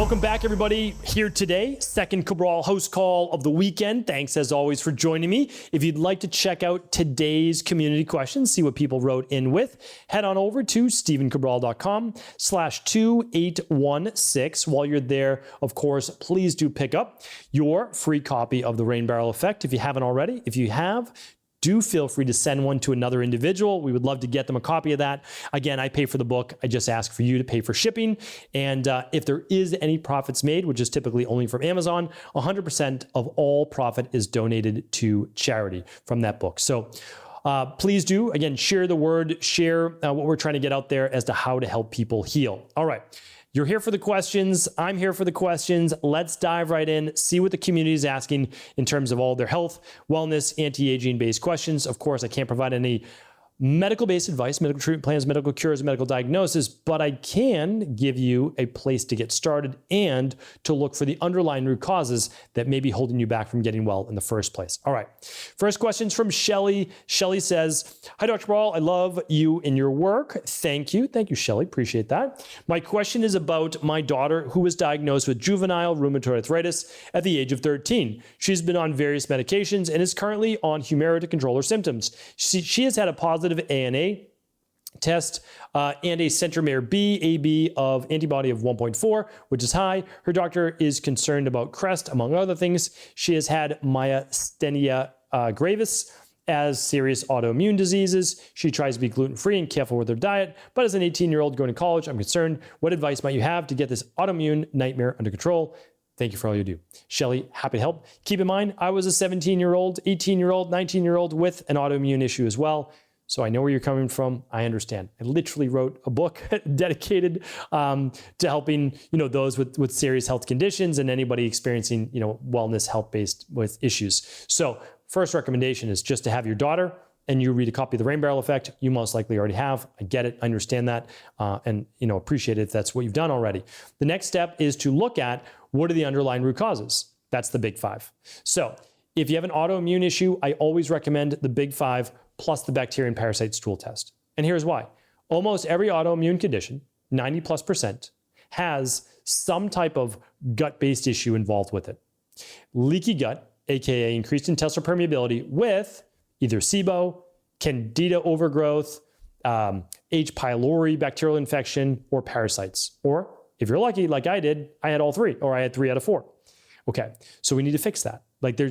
Welcome back, everybody. Here today, second Cabral HouseCall of the weekend. Thanks, as always, for joining me. If you'd like to check out today's community questions, see what people wrote in with, head on over to stevencabral.com/2816. While you're there, of course, please do pick up your free copy of The Rain Barrel Effect if you haven't already. If you have, do feel free to send one to another individual. We would love to get them a copy of that. Again, I pay for the book. I just ask for you to pay for shipping. And if there is any profits made, which is typically only from Amazon, 100% of all profit is donated to charity from that book. So please do, again, share the word, share what we're trying to get out there as to how to help people heal. All right. You're here for the questions. I'm here for the questions. Let's dive right in, see what the community is asking in terms of all their health, wellness, anti-aging based questions. Of course, I can't provide any medical-based advice, medical treatment plans, medical cures, medical diagnosis, but I can give you a place to get started and to look for the underlying root causes that may be holding you back from getting well in the first place. All right. First question's from Shelly. Shelly says, "Hi, Dr. Ball. I love you and your work." Thank you. Thank you, Shelly. Appreciate that. My question is about my daughter who was diagnosed with juvenile rheumatoid arthritis at the age of 13. She's been on various medications and is currently on Humira to control her symptoms. She has had a positive ANA test and a centromere AB of antibody of 1.4, which is high. Her doctor is concerned about CREST, among other things. She has had myasthenia gravis as serious autoimmune diseases. She tries to be gluten-free and careful with her diet, but as an 18-year-old going to college, I'm concerned. What advice might you have to get this autoimmune nightmare under control? Thank you for all you do. Shelly, happy to help. Keep in mind, I was a 17-year-old, 18-year-old, 19-year-old with an autoimmune issue as well. So I know where you're coming from. I understand. I literally wrote a book dedicated to helping those with serious health conditions and anybody experiencing wellness, health-based with issues. So first recommendation is just to have your daughter and you read a copy of The Rain Barrel Effect. You most likely already have. I get it. I understand that, and appreciate it if that's what you've done already. The next step is to look at what are the underlying root causes. That's the big five. So if you have an autoimmune issue, I always recommend the big five plus the bacteria and parasite stool test. And here's why. Almost every autoimmune condition, 90+%, has some type of gut-based issue involved with it. Leaky gut, aka increased intestinal permeability with either SIBO, candida overgrowth, H. pylori bacterial infection, or parasites. Or if you're lucky, like I did, I had all three, or I had 3 out of 4. Okay, so we need to fix that.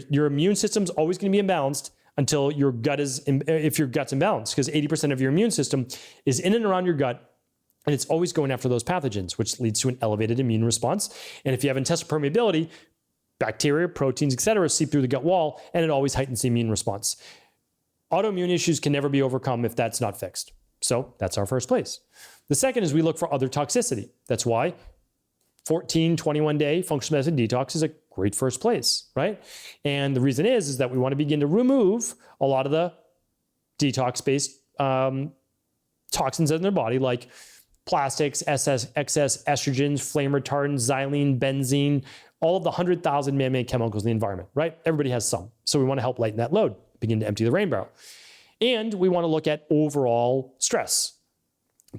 Your immune system's always gonna be imbalanced until your gut if your gut's imbalanced, because 80% of your immune system is in and around your gut, and it's always going after those pathogens, which leads to an elevated immune response. And if you have intestinal permeability, bacteria, proteins, et cetera, seep through the gut wall, and it always heightens the immune response. Autoimmune issues can never be overcome if that's not fixed. So that's our first place. The second is we look for other toxicity. That's why 14, 21-day functional medicine detox is a great first place, right? And the reason is that we want to begin to remove a lot of the detox-based toxins in their body, like plastics, excess estrogens, flame retardants, xylene, benzene, all of the 100,000 man-made chemicals in the environment, right? Everybody has some. So we want to help lighten that load, begin to empty the rain barrel. And we want to look at overall stress,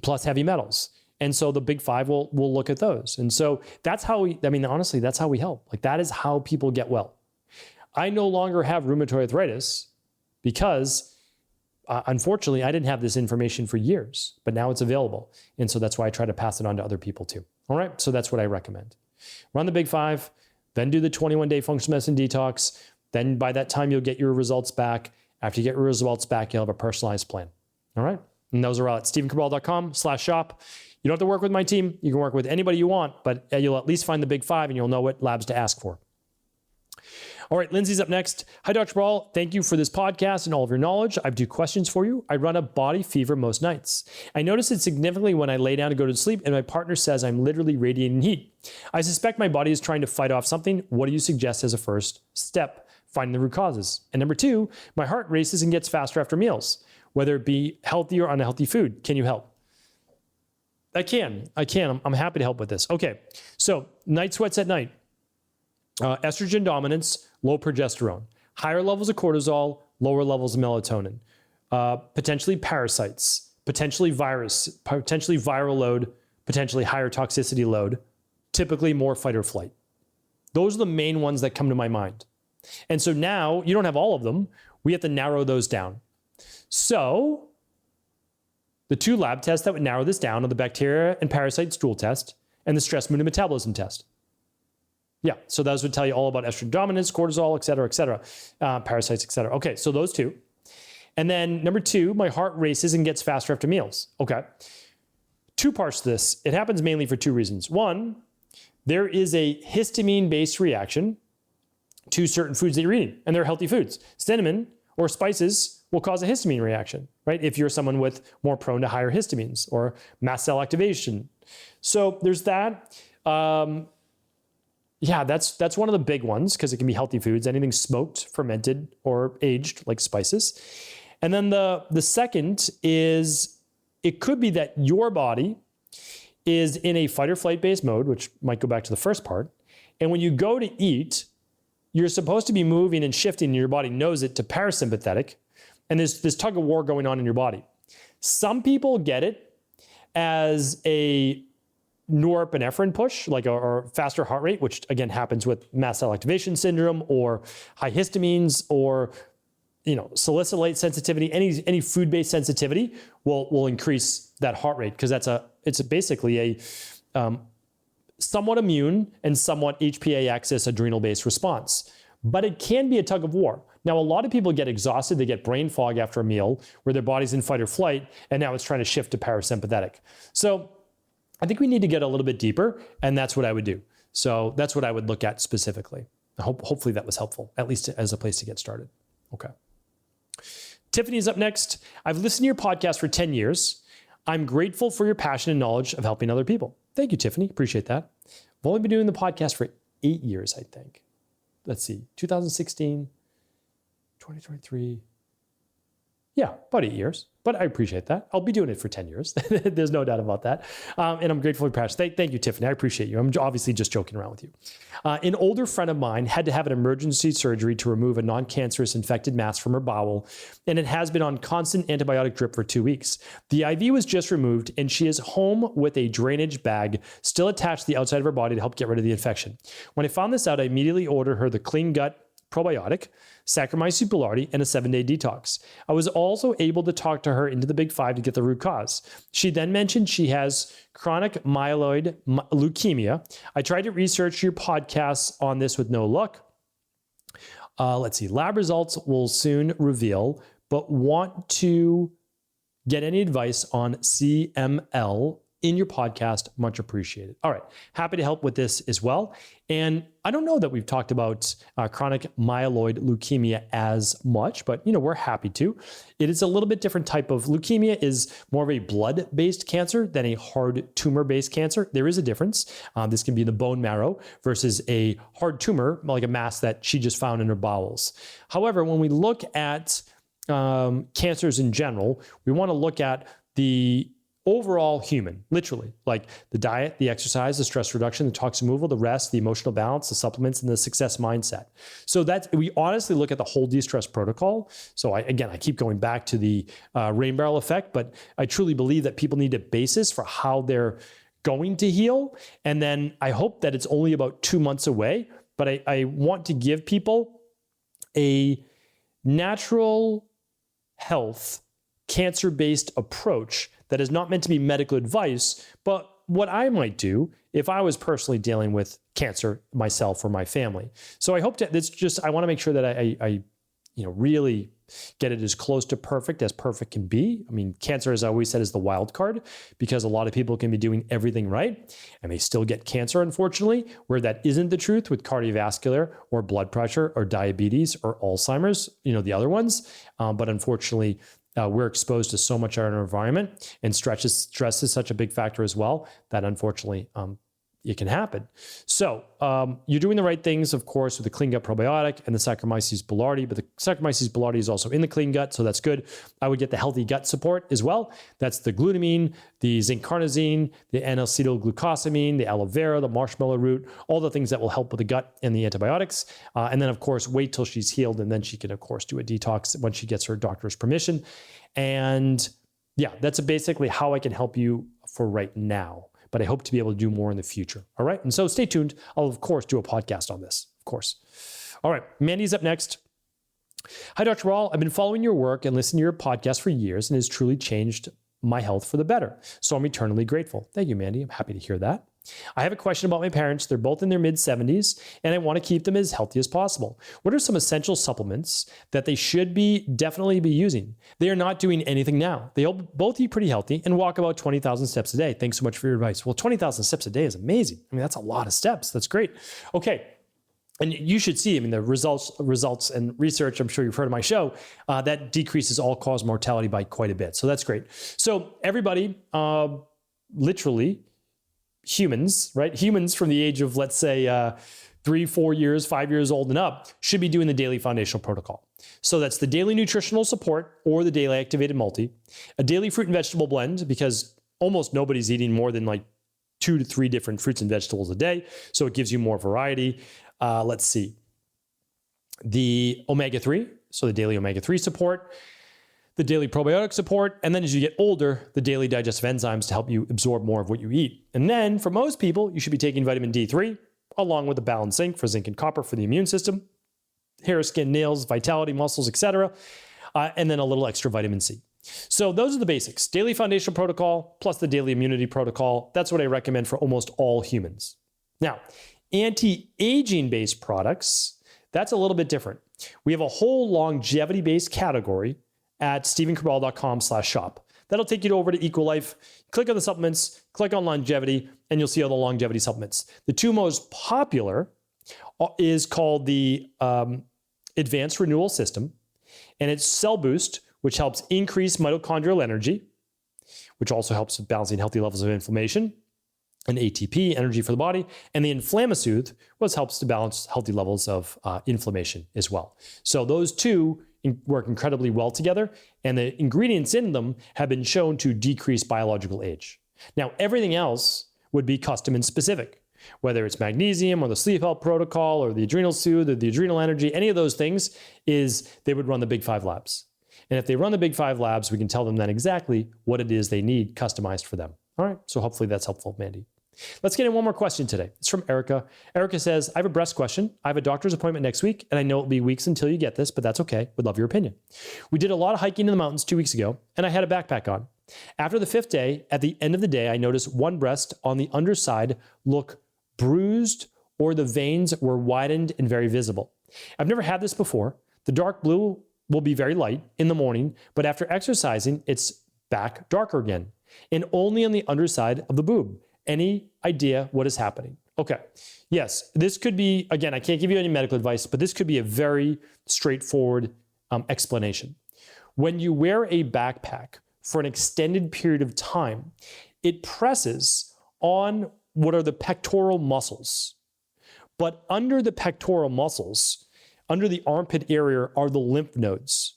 plus heavy metals. And so the big five will look at those. And so that's how honestly, that's how we help. That is how people get well. I no longer have rheumatoid arthritis because unfortunately, I didn't have this information for years, but now it's available. And so that's why I try to pass it on to other people too. All right, so that's what I recommend. Run the big five, then do the 21-day functional medicine detox. Then by that time, you'll get your results back. After you get your results back, you'll have a personalized plan. All right, and those are all at stevencabral.com/shop. You don't have to work with my team. You can work with anybody you want, but you'll at least find the big five and you'll know what labs to ask for. All right, Lindsay's up next. Hi, Dr. Ball. Thank you for this podcast and all of your knowledge. I have 2 questions for you. I run a body fever most nights. I notice it significantly when I lay down to go to sleep and my partner says I'm literally radiating heat. I suspect my body is trying to fight off something. What do you suggest as a first step? Finding the root causes. And number 2, my heart races and gets faster after meals, whether it be healthy or unhealthy food. Can you help? I can. I'm happy to help with this. Okay, so night sweats at night. Estrogen dominance, low progesterone. Higher levels of cortisol, lower levels of melatonin. Potentially parasites, potentially virus, potentially viral load, potentially higher toxicity load. typically more fight or flight. Those are the main ones that come to my mind. And so now you don't have all of them. We have to narrow those down. So the 2 lab tests that would narrow this down are the bacteria and parasite stool test and the stress, mood, and metabolism test. Yeah, so those would tell you all about estrogen dominance, cortisol, et cetera, parasites, et cetera. Okay, so those 2. And then number 2, my heart races and gets faster after meals. Okay, 2 parts to this. It happens mainly for 2 reasons. 1, there is a histamine-based reaction to certain foods that you're eating, and they're healthy foods. Cinnamon or spices will cause a histamine reaction, right? If you're someone with more prone to higher histamines or mast cell activation. So there's that. Yeah, that's one of the big ones because it can be healthy foods, anything smoked, fermented, or aged like spices. And then the second is it could be that your body is in a fight or flight based mode, which might go back to the first part. And when you go to eat, you're supposed to be moving and shifting, and your body knows it, to parasympathetic. And there's this tug of war going on in your body. Some people get it as a norepinephrine push, like a faster heart rate, which again happens with mast cell activation syndrome or high histamines or salicylate sensitivity. Any food-based sensitivity will increase that heart rate because it's basically a somewhat immune and somewhat HPA axis adrenal-based response. But it can be a tug of war. Now, a lot of people get exhausted. They get brain fog after a meal where their body's in fight or flight, and now it's trying to shift to parasympathetic. So I think we need to get a little bit deeper, and that's what I would do. So that's what I would look at specifically. Hopefully that was helpful, at least as a place to get started. Okay. Tiffany's up next. I've listened to your podcast for 10 years. I'm grateful for your passion and knowledge of helping other people. Thank you, Tiffany. Appreciate that. I've only been doing the podcast for 8 years, I think. Let's see, 2016, 2023. Yeah, about 8 years, but I appreciate that. I'll be doing it for 10 years. There's no doubt about that. And I'm grateful for your passion. Thank you, Tiffany. I appreciate you. I'm obviously just joking around with you. An older friend of mine had to have an emergency surgery to remove a non-cancerous infected mass from her bowel, and it has been on constant antibiotic drip for 2 weeks. The IV was just removed, and she is home with a drainage bag still attached to the outside of her body to help get rid of the infection. When I found this out, I immediately ordered her the Clean Gut probiotic, Saccharomyces boulardii, and a 7-day detox. I was also able to talk to her into the big 5 to get the root cause. She then mentioned she has chronic myeloid leukemia. I tried to research your podcasts on this with no luck. Let's see, lab results will soon reveal, but want to get any advice on CML in your podcast, much appreciated. All right, happy to help with this as well. And I don't know that we've talked about chronic myeloid leukemia as much, but we're happy to. It is a little bit different type of leukemia, is more of a blood-based cancer than a hard tumor-based cancer. There is a difference. This can be in the bone marrow versus a hard tumor, like a mass that she just found in her bowels. However, when we look at cancers in general, we want to look at the overall human, literally, like the diet, the exercise, the stress reduction, the toxin removal, the rest, the emotional balance, the supplements, and the success mindset. So we honestly look at the whole de-stress protocol. So I keep going back to the rain barrel effect, but I truly believe that people need a basis for how they're going to heal. And then I hope that it's only about 2 months away, but I want to give people a natural health, cancer-based approach that is not meant to be medical advice, but what I might do if I was personally dealing with cancer myself or my family. So I hope that I want to make sure that I really get it as close to perfect as perfect can be. I mean, cancer, as I always said, is the wild card because a lot of people can be doing everything right and they still get cancer, unfortunately, where that isn't the truth with cardiovascular or blood pressure or diabetes or Alzheimer's, the other ones. But unfortunately, we're exposed to so much in our environment, and stress is such a big factor as well that unfortunately it can happen. So you're doing the right things, of course, with the Clean Gut probiotic and the Saccharomyces boulardii, but the Saccharomyces boulardii is also in the Clean Gut, so that's good. I would get the healthy gut support as well. That's the glutamine, the zinc carnosine, the N-acetylglucosamine, the aloe vera, the marshmallow root, all the things that will help with the gut and the antibiotics. And then, of course, wait till she's healed, and then she can, of course, do a detox when she gets her doctor's permission. And yeah, that's basically how I can help you for right now. but I hope to be able to do more in the future. All right. And so stay tuned. I'll, of course, do a podcast on this, of course. All right. Mandy's up next. Hi, Dr. Rawl. I've been following your work and listening to your podcast for years and has truly changed my health for the better. So I'm eternally grateful. Thank you, Mandy. I'm happy to hear that. I have a question about my parents. They're both in their mid-70s, and I want to keep them as healthy as possible. What are some essential supplements that they should definitely be using? They are not doing anything now. They both eat pretty healthy and walk about 20,000 steps a day. Thanks so much for your advice. Well, 20,000 steps a day is amazing. I mean, that's a lot of steps. That's great. Okay. And you should see, I mean, the results and research, I'm sure you've heard of my show, that decreases all-cause mortality by quite a bit. So that's great. So everybody, literally, humans, right? Humans from the age of, let's say, 3, 4 years, 5 years old and up should be doing the daily foundational protocol. So that's the daily nutritional support or the daily activated multi, a daily fruit and vegetable blend, because almost nobody's eating more than like 2 to 3 different fruits and vegetables a day. So it gives you more variety. Let's see. The omega-3, so the daily omega-3 support, the daily probiotic support, and then as you get older, the daily digestive enzymes to help you absorb more of what you eat. And then for most people, you should be taking vitamin D3 along with the balanced zinc for zinc and copper for the immune system, hair, skin, nails, vitality, muscles, etc., and then a little extra vitamin C. So those are the basics. Daily foundational protocol plus the daily immunity protocol. That's what I recommend for almost all humans. Now, anti-aging based products, that's a little bit different. We have a whole longevity based category at stephencabral.com/shop. That'll take you over to Equilife. Click on the supplements, click on longevity, and you'll see all the longevity supplements. The two most popular is called the Advanced Renewal System, and it's Cell Boost, which helps increase mitochondrial energy, which also helps with balancing healthy levels of inflammation, and ATP, energy for the body, and the Inflammasoothe, which helps to balance healthy levels of inflammation as well. So those two work incredibly well together, and the ingredients in them have been shown to decrease biological age. Now, everything else would be custom and specific, whether it's magnesium or the sleep health protocol or the adrenal soothe or the adrenal energy, any of those things they would run the big 5 labs. And if they run the big 5 labs, we can tell them then exactly what it is they need customized for them. All right, so hopefully that's helpful, Mandy. Let's get in one more question today. It's from Erica. Erica says, I have a breast question. I have a doctor's appointment next week, and I know it'll be weeks until you get this, but that's okay. Would love your opinion. We did a lot of hiking in the mountains 2 weeks ago, and I had a backpack on. After the 5th day, at the end of the day, I noticed one breast on the underside look bruised, or the veins were widened and very visible. I've never had this before. The dark blue will be very light in the morning, but after exercising, it's back darker again, and only on the underside of the boob. Any idea what is happening? Okay. Yes, this could be, again, I can't give you any medical advice, but this could be a very straightforward explanation. When you wear a backpack for an extended period of time, it presses on what are the pectoral muscles. But under the pectoral muscles, under the armpit area are the lymph nodes.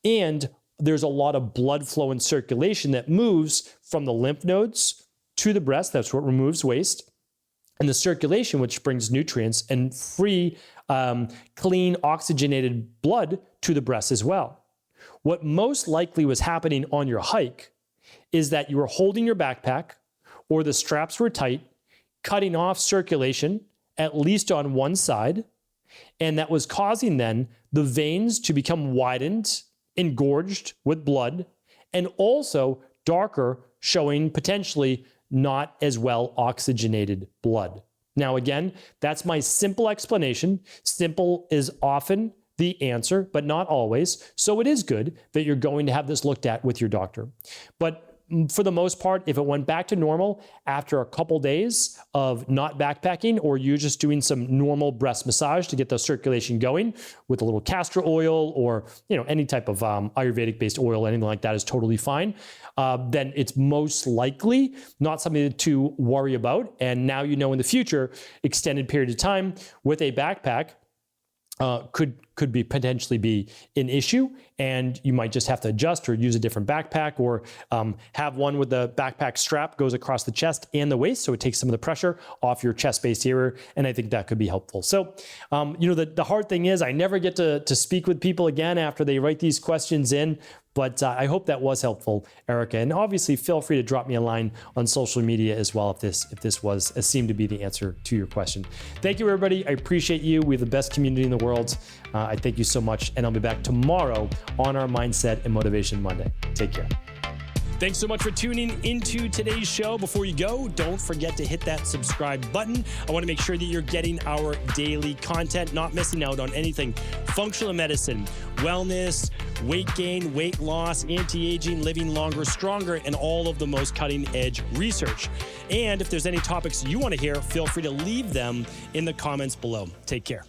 And there's a lot of blood flow and circulation that moves from the lymph nodes to the breast. That's what removes waste. And the circulation, which brings nutrients and free, clean, oxygenated blood to the breast as well. What most likely was happening on your hike is that you were holding your backpack or the straps were tight, cutting off circulation, at least on one side, and that was causing then the veins to become widened, engorged with blood, and also darker, showing potentially not as well oxygenated blood. Now, again, that's my simple explanation. Simple is often the answer, but not always. So it is good that you're going to have this looked at with your doctor. But for the most part, if it went back to normal after a couple days of not backpacking, or you just doing some normal breast massage to get the circulation going with a little castor oil or any type of Ayurvedic based oil, anything like that is totally fine, then it's most likely not something to worry about. And now you know in the future, extended period of time with a backpack could be potentially be an issue, and you might just have to adjust or use a different backpack, or have one with the backpack strap goes across the chest and the waist, so it takes some of the pressure off your chest-based area, and I think that could be helpful. So, the hard thing is I never get to speak with people again after they write these questions in, But I hope that was helpful, Erica. And obviously, feel free to drop me a line on social media as well if this seemed to be the answer to your question. Thank you, everybody. I appreciate you. We have the best community in the world. I thank you so much, and I'll be back tomorrow on our Mindset and Motivation Monday. Take care. Thanks so much for tuning into today's show. Before you go, don't forget to hit that subscribe button. I want to make sure that you're getting our daily content, not missing out on anything functional medicine, wellness, weight gain, weight loss, anti-aging, living longer, stronger, and all of the most cutting-edge research. And if there's any topics you want to hear, feel free to leave them in the comments below. Take care.